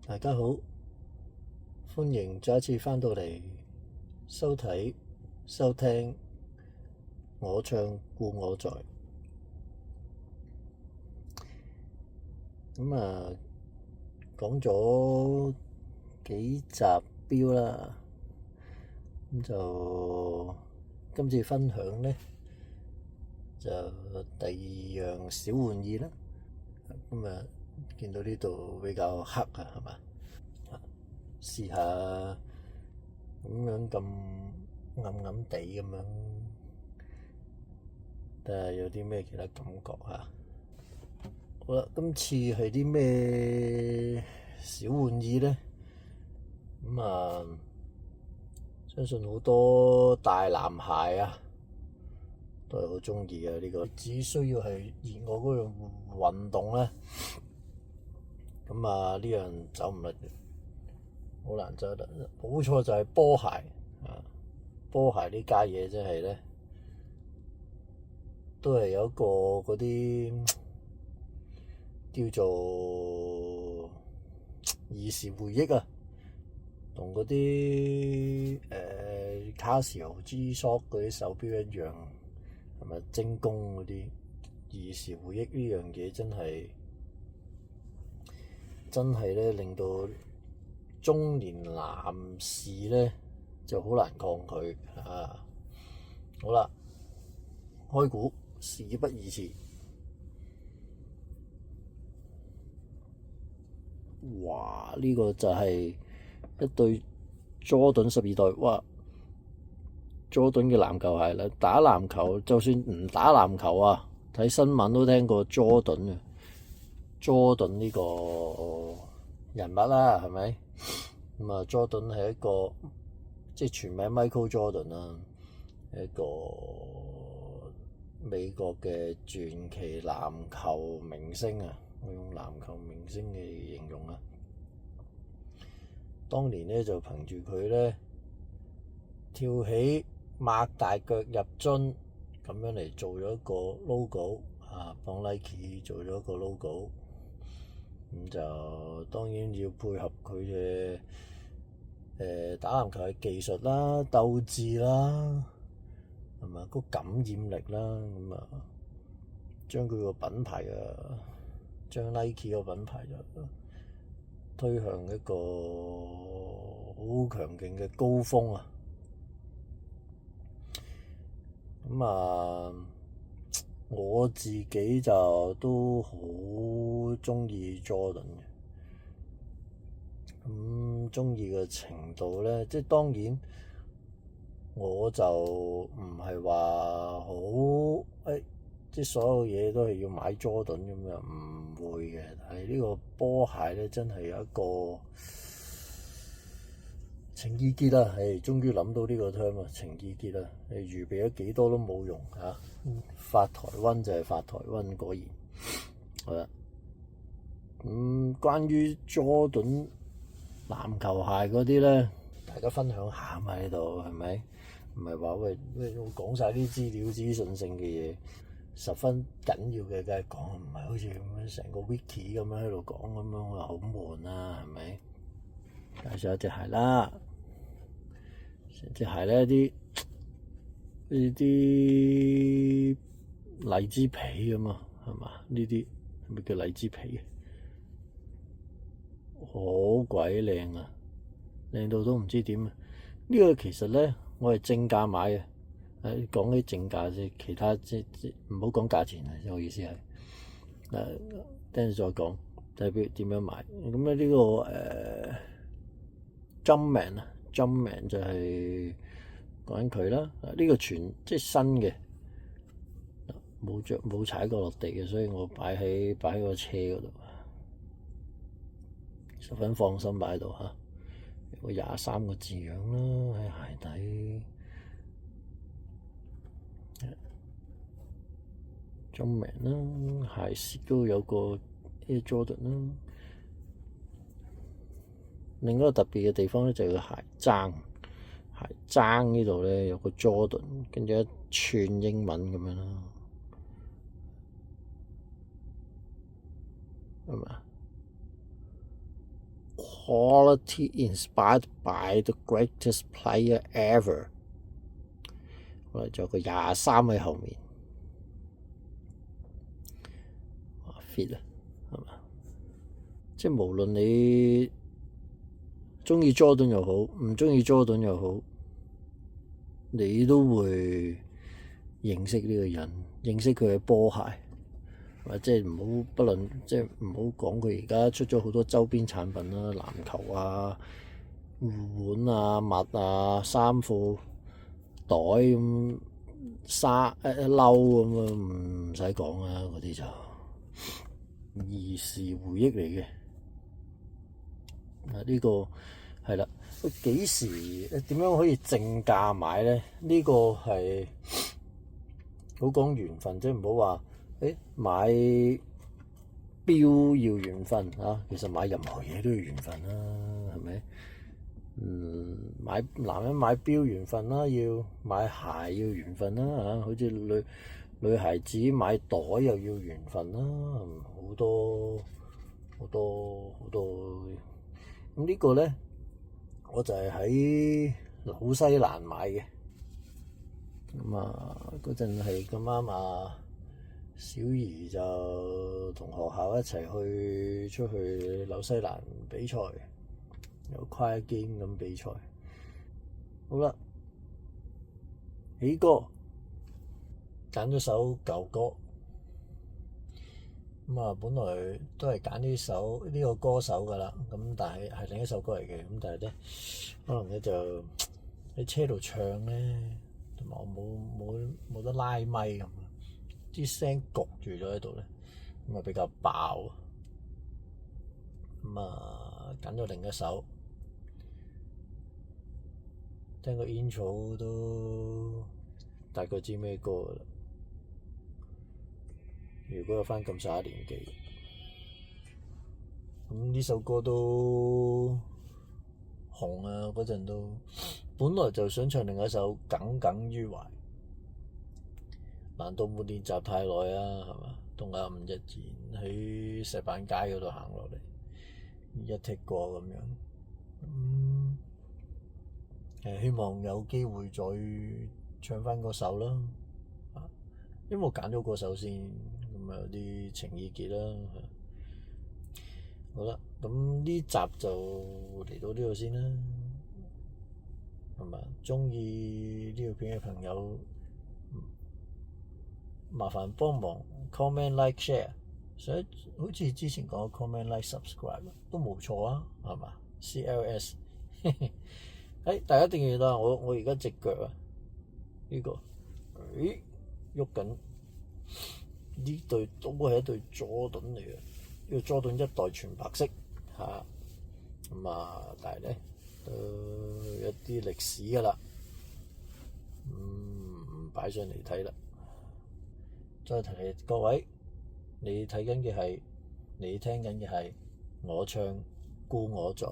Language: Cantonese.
大家好，歡迎再一次返到嚟收睇、收聽我唱故我在。講咗幾集標啦，咁就今次分享呢，就第二樣小玩意啦。見到呢度比較黑啊，係嘛？試下咁樣咁暗暗地咁樣，睇下有啲咩其他感覺啊。好啦，今次係啲咩小玩意呢？相信好多大男孩啊都係好鍾意嘅呢個。只需要係熱愛嗰樣運動咧，呢樣走唔甩，好難走得。冇錯就係波鞋啊！波鞋呢家嘢真係咧，都係有一個嗰啲叫做兒時回憶啊，同嗰啲Casio G-Shock 嗰啲手錶一樣，係咪精工嗰啲兒時回憶？呢樣嘢真係咧，令到中年男士咧就好難抗拒啊！好啦，開估事不宜遲。哇！呢個就係一對 Jordan 12代。哇！Jordan 嘅籃球鞋啦，打籃球就算唔打籃球啊，睇新聞都聽過 Jordan 啊。Jordan 呢個人物啦，係咪？Jordan 係一個即係全名 Michael Jordan 啦，一個美國嘅傳奇籃球明星啊。我用籃球明星嘅形容啊。當年咧就憑住佢咧跳起擘大腳入樽咁樣嚟做咗一個 logo 啊，幫 Nike 做咗一個 logo。咁就當然要配合佢嘅打籃球嘅技術啦、鬥志啦，係咪個感染力啦？將佢個品牌將 Nike 個品牌就推向一個好強勁嘅高峰啊！我自己就都好鍾意 Jordan 嘅，咁鍾意嘅程度咧，即係當然我就唔係話好即係所有嘢都係要買 Jordan 咁樣，唔會嘅。但係呢個波鞋咧，真係有一個情意結啦，終於諗到呢個 term 啊，情意結啦。你預備咗幾多都冇用嚇，發台灣就係發台灣，果然好啦。關於 Jordan 籃球鞋嗰啲咧，大家分享下嘛，喺度係咪？唔係話喂我講晒啲資料資訊性嘅嘢，十分緊要嘅梗係講，唔係好似咁樣成個 wiki 咁樣喺度講咁樣，我話好悶啊，係咪？介紹一隻鞋啦，成隻鞋咧啲荔枝皮咁啊，係嘛？呢啲係咪叫荔枝皮？好鬼靚啊，靚到都唔知點啊！呢個其實咧，我係正價買嘅。講起正價啫，其他即唔好講價錢啊！我意思係等陣再講，睇下點樣買。咁咧呢個Jumpman 就係講緊佢啦。呢個即係新嘅，冇踩過落地嘅，所以我擺喺個車嗰度，十分放心擺喺度嚇。有個23個字樣啦喺鞋底。Jumpman 啦，鞋舌都有個 Air Jordan 啦。另一個特別嘅地方咧就係個鞋踭呢度咧有個 Jordan， 跟住一串英文咁樣啦，係咪？ quality inspired by the greatest player ever。我哋仲有個23喺後面，fit 啊，係嘛？即係無論你鍾意 Jordan 又好，唔鍾意 Jordan 又好，你都會認識呢個人，認識佢嘅波鞋。或者唔好不論，即係唔好講佢而家出咗好多周邊產品啦，籃球啊、護腕啊、襪啊、衫褲袋咁、衫褸咁啊，唔使講啦，嗰啲就兒時回憶嚟嘅。呢個係啦，幾時點樣可以正價買咧？呢個係好講緣分，即係唔好話。買錶要緣分啊，其實買任何嘢都要緣分啦，係咪？男人買錶緣分啦，要買鞋要緣分啦，嚇，好似女孩子買袋又要緣分啦，好多。咁呢個咧，我就係喺紐西蘭買嘅。咁啊，嗰陣係咁啱啊！小儀就同學校一齊出去紐西蘭比賽，有跨 game 咁比賽。好啦，起歌揀咗首舊歌，咁啊本來都係揀呢個歌手噶啦，咁但係另一首歌嚟嘅，咁但係咧可能咧就喺車度唱咧，同埋我冇得拉咪咁。啲聲焗住咗喺度咧，咁啊比較爆。咁啊揀咗另一首，聽個 intro 都大概知咩歌啦。如果有返咁上下年紀，咁呢首歌都紅啊！嗰陣都本來就想唱另一首《耿耿於懷》。難道冇練習太耐啊？係嘛？同阿吳日賢喺石板街嗰度行落嚟，一踢過咁樣。希望有機會再唱返嗰首啦。因為我揀咗嗰首先，咁啊有啲情意結啦。好啦，咁呢集就嚟到呢度先啦。係嘛？鍾意呢條片嘅朋友，麻煩幫忙 comment like share， 所以好似之前講 comment like subscribe 都冇錯啊，係嘛 CLS 大家一定要啦，我而家隻腳啊呢個喐緊，呢對都係一對佐敦嚟嘅，呢個佐敦一代全白色嚇，咁但係咧都一啲歷史噶啦，擺上嚟睇啦。再提各位，你睇緊嘅係，你聽緊嘅係我唱故我在。